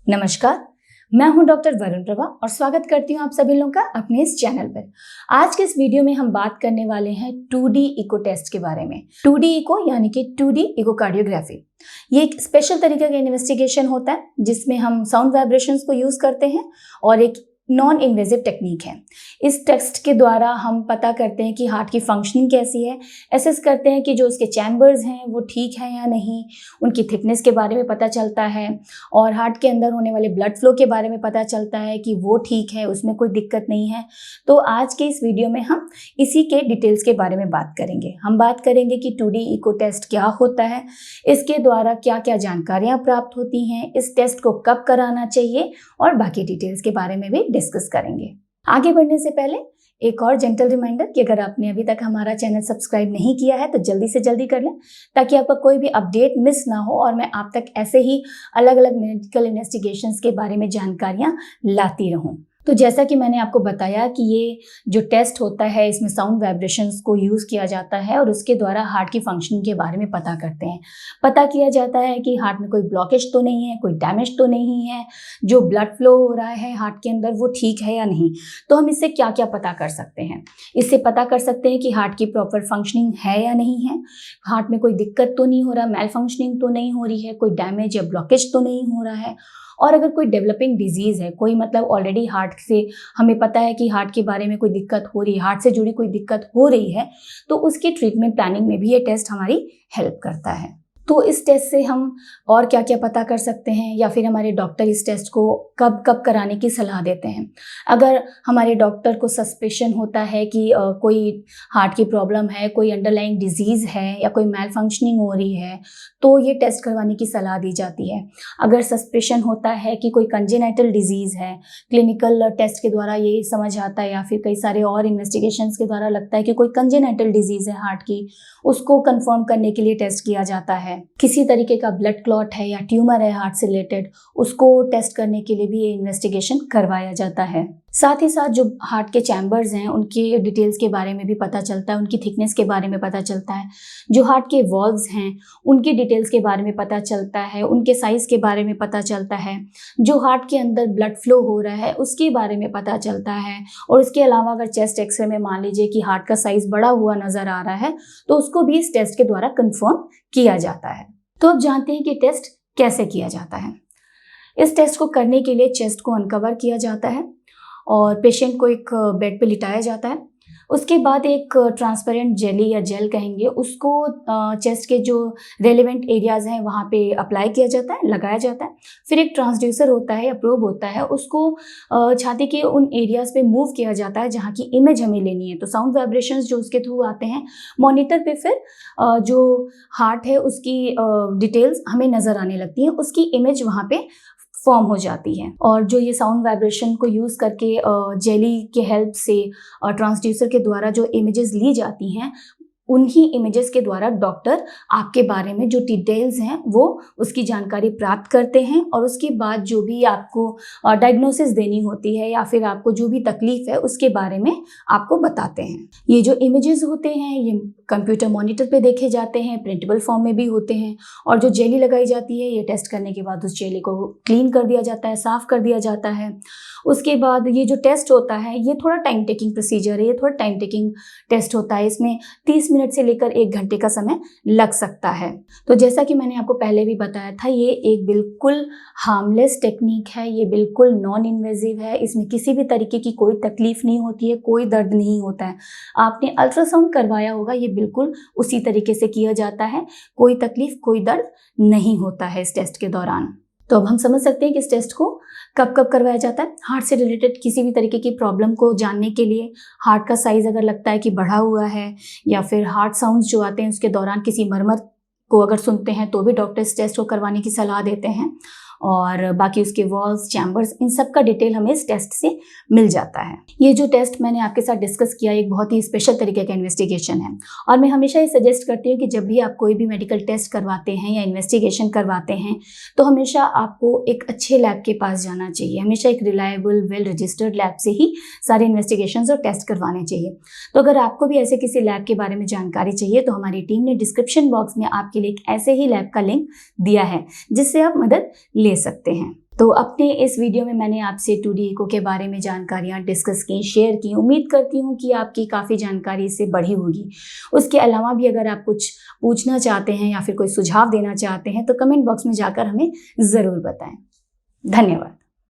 नमस्कार, मैं हूं डॉक्टर वरुण प्रभा और स्वागत करती हूं आप सभी लोगों का अपने इस चैनल पर। आज के इस वीडियो में हम बात करने वाले हैं 2D इको टेस्ट के बारे में। 2D इको यानी कि 2D इकोकार्डियोग्राफी। ये एक स्पेशल तरीके का इन्वेस्टिगेशन होता है जिसमें हम साउंड वाइब्रेशंस को यूज करते हैं और एक नॉन इन्वेजिव टेक्निक है। इस टेस्ट के द्वारा हम पता करते हैं कि हार्ट की फंक्शनिंग कैसी है, एसेस करते हैं कि जो उसके चैम्बर्स हैं वो ठीक है या नहीं, उनकी थिकनेस के बारे में पता चलता है और हार्ट के अंदर होने वाले ब्लड फ्लो के बारे में पता चलता है कि वो ठीक है, उसमें कोई दिक्कत नहीं है। तो आज के इस वीडियो में हम इसी के डिटेल्स के बारे में बात करेंगे। हम बात करेंगे कि 2D इको टेस्ट क्या होता है, इसके द्वारा क्या क्या जानकारियाँ प्राप्त होती हैं, इस टेस्ट को कब कराना चाहिए और बाकी डिटेल्स के बारे में भी डिस्कस करेंगे। आगे बढ़ने से पहले एक और जेंटल रिमाइंडर कि अगर आपने अभी तक हमारा चैनल सब्सक्राइब नहीं किया है तो जल्दी से जल्दी कर लें ताकि आपका कोई भी अपडेट मिस ना हो और मैं आप तक ऐसे ही अलग अलग मेडिकल इन्वेस्टिगेशंस के बारे में जानकारियाँ लाती रहूँ। तो जैसा कि मैंने आपको बताया कि ये जो टेस्ट होता है इसमें साउंड वाइब्रेशंस को यूज़ किया जाता है और उसके द्वारा हार्ट की फंक्शनिंग के बारे में पता करते हैं। पता किया जाता है कि हार्ट में कोई ब्लॉकेज तो नहीं है, कोई डैमेज तो नहीं है, जो ब्लड फ्लो हो रहा है हार्ट के अंदर वो ठीक है या नहीं। तो हम इससे क्या क्या पता कर सकते हैं? इससे पता कर सकते हैं कि हार्ट की प्रॉपर फंक्शनिंग है या नहीं है, हार्ट में कोई दिक्कत तो नहीं हो रहा, मेल फंक्शनिंग तो नहीं हो रही है, कोई डैमेज या ब्लॉकेज तो नहीं हो रहा है, और अगर कोई डेवलपिंग डिजीज़ है, कोई मतलब ऑलरेडी हार्ट से हमें पता है कि हार्ट के बारे में कोई दिक्कत हो रही है, हार्ट से जुड़ी कोई दिक्कत हो रही है, तो उसकी ट्रीटमेंट प्लानिंग में भी ये टेस्ट हमारी हेल्प करता है। तो इस टेस्ट से हम और क्या क्या पता कर सकते हैं या फिर हमारे डॉक्टर इस टेस्ट को कब कब कराने की सलाह देते हैं। अगर हमारे डॉक्टर को सस्पेशन होता है कि कोई हार्ट की प्रॉब्लम है, कोई अंडरलाइंग डिजीज़ है या कोई मेल फंक्शनिंग हो रही है तो ये टेस्ट करवाने की सलाह दी जाती है। अगर सस्पेशन होता है कि कोई कंजेनाइटल डिजीज़ है, क्लिनिकल टेस्ट के द्वारा ये समझ आता है या फिर कई सारे और इन्वेस्टिगेशंस के द्वारा लगता है कि कोई कंजेनाइटल डिजीज़ है हार्ट की, उसको कंफर्म करने के लिए टेस्ट किया जाता है। किसी तरीके का ब्लड क्लॉट है या ट्यूमर है हार्ट से रिलेटेड, उसको टेस्ट करने के लिए भी ये इन्वेस्टिगेशन करवाया जाता है। साथ ही साथ जो हार्ट के चैम्बर्स हैं उनकी डिटेल्स के बारे में भी पता चलता है, उनकी थिकनेस के बारे में पता चलता है। जो हार्ट के वॉल्व्स हैं उनकी डिटेल्स के बारे में पता चलता है, उनके साइज़ के बारे में पता चलता है। जो हार्ट के अंदर ब्लड फ्लो हो रहा है उसके बारे में पता चलता है। और उसके अलावा अगर चेस्ट एक्सरे में मान लीजिए कि हार्ट का साइज़ बढ़ा हुआ नज़र आ रहा है तो उसको भी इस टेस्ट के द्वारा कंफर्म किया जाता है। तो अब जानते हैं कि टेस्ट कैसे किया जाता है। इस टेस्ट को करने के लिए चेस्ट को अनकवर किया जाता है और पेशेंट को एक बेड पे लिटाया जाता है। उसके बाद एक ट्रांसपेरेंट जेली या जेल कहेंगे उसको चेस्ट के जो रेलेवेंट एरियाज़ हैं वहाँ पे अप्लाई किया जाता है, लगाया जाता है। फिर एक ट्रांसड्यूसर होता है या प्रोब होता है, उसको छाती के उन एरियाज़ पे मूव किया जाता है जहाँ की इमेज हमें लेनी है। तो साउंड वाइब्रेशंस जो उसके थ्रू आते हैं मॉनिटर पे, फिर जो हार्ट है उसकी डिटेल्स हमें नज़र आने लगती हैं, उसकी इमेज वहाँ पे फॉर्म हो जाती है। और जो ये साउंड वाइब्रेशन को यूज़ करके जेली के हेल्प से ट्रांसड्यूसर के द्वारा जो इमेजेस ली जाती हैं उन्हीं इमेजेस के द्वारा डॉक्टर आपके बारे में जो डिटेल्स हैं वो उसकी जानकारी प्राप्त करते हैं और उसके बाद जो भी आपको डायग्नोसिस देनी होती है या फिर आपको जो भी तकलीफ है उसके बारे में आपको बताते हैं। ये जो इमेजेस होते हैं ये कंप्यूटर मॉनिटर पे देखे जाते हैं, प्रिंटेबल फॉर्म में भी होते हैं। और जो जेली लगाई जाती है ये टेस्ट करने के बाद उस जेली को क्लीन कर दिया जाता है, साफ़ कर दिया जाता है। उसके बाद ये जो टेस्ट होता है ये थोड़ा टाइम टेकिंग प्रोसीजर है, ये थोड़ा टाइम टेकिंग टेस्ट होता है। इसमें 30 मिनट से लेकर 1 घंटे का समय लग सकता है। तो जैसा कि मैंने आपको पहले भी बताया था ये एक बिल्कुल हार्मलेस टेक्निक है, ये बिल्कुल नॉन इन्वेजिव है। इसमें किसी भी तरीके की कोई तकलीफ नहीं होती है, कोई दर्द नहीं होता है। आपने अल्ट्रासाउंड करवाया होगा, ये बिल्कुल उसी तरीके से किया जाता है, कोई तकलीफ कोई दर्द नहीं होता है इस टेस्ट के दौरान। तो अब हम समझ सकते हैं कि इस टेस्ट को कब कब करवाया जाता है। हार्ट से रिलेटेड किसी भी तरीके की प्रॉब्लम को जानने के लिए, हार्ट का साइज़ अगर लगता है कि बढ़ा हुआ है या फिर हार्ट साउंड्स जो आते हैं उसके दौरान किसी मरमर को अगर सुनते हैं तो भी डॉक्टर इस टेस्ट को करवाने की सलाह देते हैं। और बाकी उसके वॉल्स, चैम्बर्स, इन सब का डिटेल हमें इस टेस्ट से मिल जाता है। ये जो टेस्ट मैंने आपके साथ डिस्कस किया एक बहुत ही स्पेशल तरीके का इन्वेस्टिगेशन है और मैं हमेशा ये सजेस्ट करती हूँ कि जब भी आप कोई भी मेडिकल टेस्ट करवाते हैं या इन्वेस्टिगेशन करवाते हैं तो हमेशा आपको एक अच्छे लैब के पास जाना चाहिए। हमेशा एक रिलायबल, वेल रजिस्टर्ड लैब से ही सारे इन्वेस्टिगेशंस और टेस्ट करवाने चाहिए। तो अगर आपको भी ऐसे किसी लैब के बारे में जानकारी चाहिए तो हमारी टीम ने डिस्क्रिप्शन बॉक्स में आपके लिए एक ऐसे ही लैब का लिंक दिया है जिससे आप मदद ले सकते हैं। तो अपने इस वीडियो में मैंने आपसे 2D इको के बारे में जानकारियाँ डिस्कस की, शेयर की। उम्मीद करती हूँ कि आपकी काफ़ी जानकारी इससे बढ़ी होगी। उसके अलावा भी अगर आप कुछ पूछना चाहते हैं या फिर कोई सुझाव देना चाहते हैं तो कमेंट बॉक्स में जाकर हमें ज़रूर बताएं। धन्यवाद।